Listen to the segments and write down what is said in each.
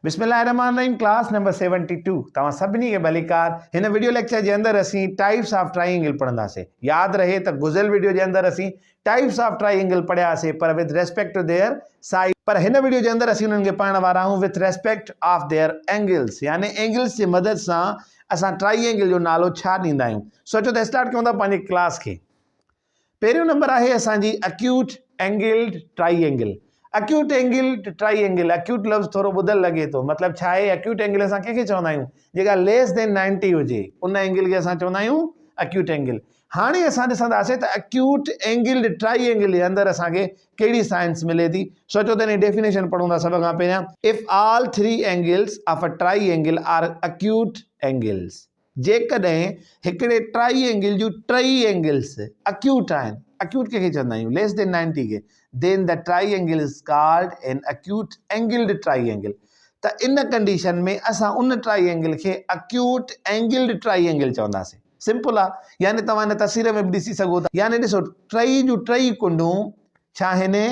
बिस्मिल्लाहिर्रहमानिर्रहीम class number 72 तव्हां सभिनी खे भलीकार। हिन वीडियो लेक्चर जे अंदरि असीं टाइप्स ऑफ ट्राइंगल पढ़ंदासीं। याद रहे त गुज़िरियल वीडियो जे अंदरि असीं टाइप्स ऑफ ट्राइंगल पढ़ियासीं पर with respect to their side, पर हिन वीडियो जे अंदरि असीं उन्हनि खे पढ़ण वारा आहियूं with respect of their angles, यानी एंगल्स जी मदद सां असां ट्राइंगल जो नालो छा ॾींदा आहियूं। सोचो त स्टार्ट कयूं था पंहिंजी क्लास खे। पहिरियों नंबर आहे असांजी acute angled triangle. Acute angle triangle, acute लफ़्ज़ थोरो ॿुधल लॻे थो, मतिलबु छा आहे? एक्यूट एंगल असां कंहिंखे चवंदा आहियूं? जेका लेस देन 90 हुजे उन एंगल खे असां चवंदा आहियूं एक्यूट एंगल। हाणे असां ॾिसंदासीं त एक्यूट एंगल ट्राइंगल जे अंदरि असांखे कहिड़ी साइंस मिले थी। सोचो त हिन डेफिनेशन पढ़ूं था सभ खां पहिरियां। If all three angles of a triangle are acute angles, जेकॾहिं हिकिड़े ट्राइंगल जूं टई एंगल्स एक्यूट आहिनि, एक्यूट कंहिंखे चवंदा आहियूं? लेस देन 90 खे, then the triangle is called an acute angled triangle। त इन कंडीशन में असां उन ट्राइंगल खे acute angled triangle चवंदासीं। सिंपल आहे, यानी तव्हां इन तस्वीर में बि ॾिसी सघो था, यानी ॾिसो टई जूं टई कुंडूं छा आहिनि?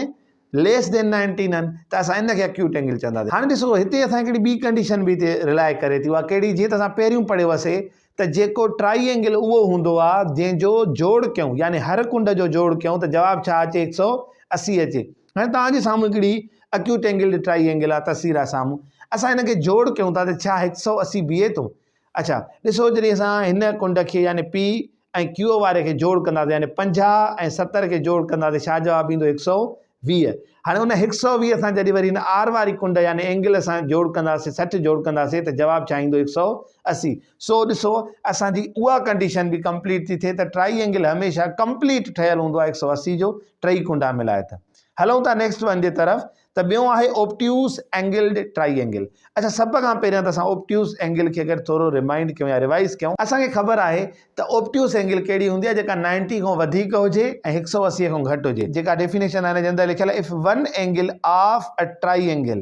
लेस देन 90 आहिनि, त असां इन खे एक्यूट एंगल चवंदासीं। हाणे ॾिसो हिते असां हिकिड़ी ॿी कंडीशन बि हिते रिलाए करे थी, उहा कहिड़ी? जीअं त असां पहिरियों पढ़ियो हुआसीं त जेको ट्राइंगल उहो हूंदो आहे जंहिंजो जोड़ कयूं, यानी हर कुंड जो जोड़ कयूं त जवाबु छा अचे? 180 अचे। हाणे तव्हांजे साम्हूं हिकिड़ी एक्यूट एंगल ट्राइंगल आहे, तस्वीर आहे साम्हूं। असां हिन खे जोड़ कयूं था त छा 180 बीहे थो? अच्छा ॾिसो, जॾहिं असां हिन कुंड खे यानी पी ऐं क्यू वारे खे जोड़ कंदासीं, यानी 50 ऐं 70 खे जोड़ कंदासीं, छा जवाबु ईंदो? 120। हाणे उन 120 सां जॾहिं वरी हिन आर वारी कुंड यानी एंगल सां जोड़ कंदासीं, 60 जोड़ कंदासीं, त जवाबु छा ईंदो? 180। सो ॾिसो असांजी उहा कंडीशन बि कंप्लीट थी थिए त ट्राइंगल हमेशह कंप्लीट ठहियलु हूंदो आहे 180 जो, टई कुंडा मिलाए त। हलूं था नेक्स्ट वन जे तरफ़, त ॿियों आहे ऑब्ट्यूस एंगल्ड ट्राइंगल। अच्छा, सभ खां पहिरियां त असां ऑब्ट्यूस एंगल खे अगरि थोरो रिमाइंड कयूं या रिवाइज़ कयूं, असांखे ख़बर आहे त ऑब्ट्यूस एंगल कहिड़ी हूंदी आहे? जेका 90 खां वधीक हुजे ऐं 180 खां घटि हुजे। जेका डेफिनेशन आहे हिन जे अंदरि लिखियल आहे, if one angle of a triangle,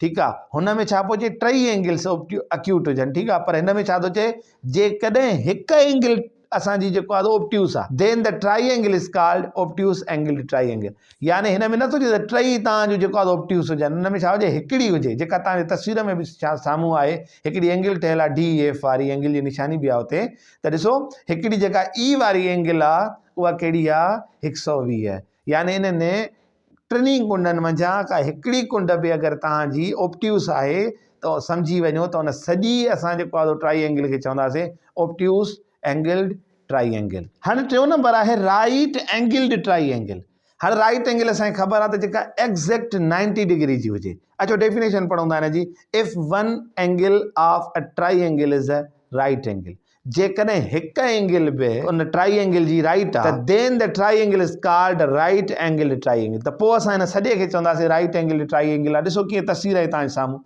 ठीकु आहे, हुन में छा पियो अचे? टई एंगल्स एक्यूट हुजनि, ठीकु आहे, पर हिन में छा थो चए? जेकॾहिं हिकु एंगल असांजी जेको आहे ऑब्ट्यूस आहे, then the triangle is called obtuse angle triangle. यानी हिन में नथो चए त टई तव्हांजो जेको आहे ऑब्ट्यूस हुजनि, हुन में छा हुजे? हिकिड़ी हुजे, जेका तव्हांजे तस्वीर में बि छा साम्हूं आहे, हिकिड़ी एंगल ठहियल आहे DEF वारी एंगल जी निशानी बि आहे हुते। त ॾिसो हिकिड़ी जेका ई वारी एंगल आहे उहा कहिड़ी आहे? 120। यानी इन्हनि टिनी कुंडनि मंझां का हिकिड़ी कुंड बि अगरि तव्हांजी ऑब्ट्यूस आहे त सम्झी वञो त उन सॼी असां जेको आहे ट्राइंगल खे चवंदासीं ऑब्ट्यूस एंगल्ड ट्राइंगल। हाणे टियों नंबर आहे राइट एंगल्ड ट्राइंगल। हाणे राइट एंगल असांखे ख़बर आहे त जेका एक्ज़ैक्ट 90 डिग्री जी हुजे। अच्छा, डेफिनेशन पढ़ूं था हिन जी। If one angle of a triangle is a right angle, जेकॾहिं हिकु एंगल बि उन ट्राइंगल जी राइट आहे, त then the triangle is called right angle triangle. त पोइ असां हिन सॼे खे चवंदासीं राइट एंगल ट्राइंगल आहे। ॾिसो कीअं तस्वीर आहे तव्हांजे साम्हूं,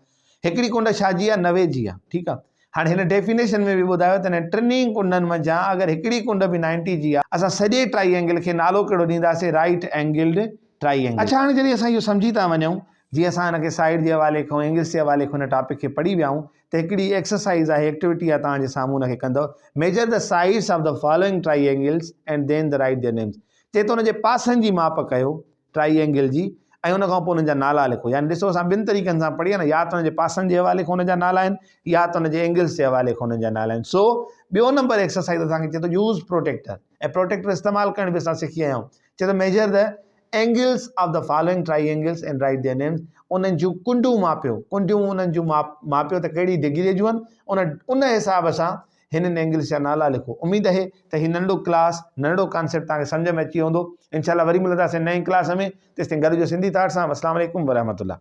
हिकिड़ी कुंड छा जी आहे? 90 जी आहे, ठीकु आहे। हाणे हिन डेफिनेशन में बि ॿुधायो त हिन टिनी कुंडनि मंझां अगरि हिकिड़ी कुंड बि 90 जी आहे, असां सॼे ट्राइंगल खे नालो कहिड़ो ॾींदासीं? Right angled triangle. अच्छा, हाणे जॾहिं असां इहो सम्झी था वञूं, जीअं असां हिन खे साइड जे हवाले खां एंगल्स जे हवाले खां हिन टॉपिक खे पढ़ी विया आहियूं, त हिकिड़ी एक्सरसाइज़ आहे, एक्टिविटी आहे, तव्हांजे साम्हूं हुनखे कंदव। Measure the sides of the following triangles and then the write their names. चए थो हुनजे पासनि जी माप कयो ट्राइंगल जी, ऐं उन खां पोइ हुननि जा नाला लिखो। यानी ॾिसो असां ॿिनि तरीक़नि सां पढ़ी आहे न, या त हुनजे पासनि जे हवाले खां हुनजा नाला आहिनि, या त हुनजे एंगल्स जे हवाले खां हुननि जा नाला आहिनि। सो ॿियों नंबर एक्सरसाइज़ असांखे चए थो यूज़ प्रोटेक्टर, ऐं प्रोटेक्टर इस्तेमालु करण बि असां सिखी आया आहियूं। चए थो measure the angles of the following triangles and right their names. उन्हनि जूं कुंडूं मापियो, कुंडियूं उन्हनि जूं मापियो त कहिड़ी डिग्री जूं आहिनि, उन हिसाब सां हिननि एंगल्स जा नाला लिखो। उमेदु आहे त हीउ नंढो क्लास, नंढो कॉन्सेप्ट तव्हांखे सम्झ में अची वेंदो। इंशाल्लाह वरी मिलंदासीं नई क्लास में। तेसिताईं गॾिजो सिंधी थाट सां। अस्सलाम वालेकुम वरहमतुल्लाह।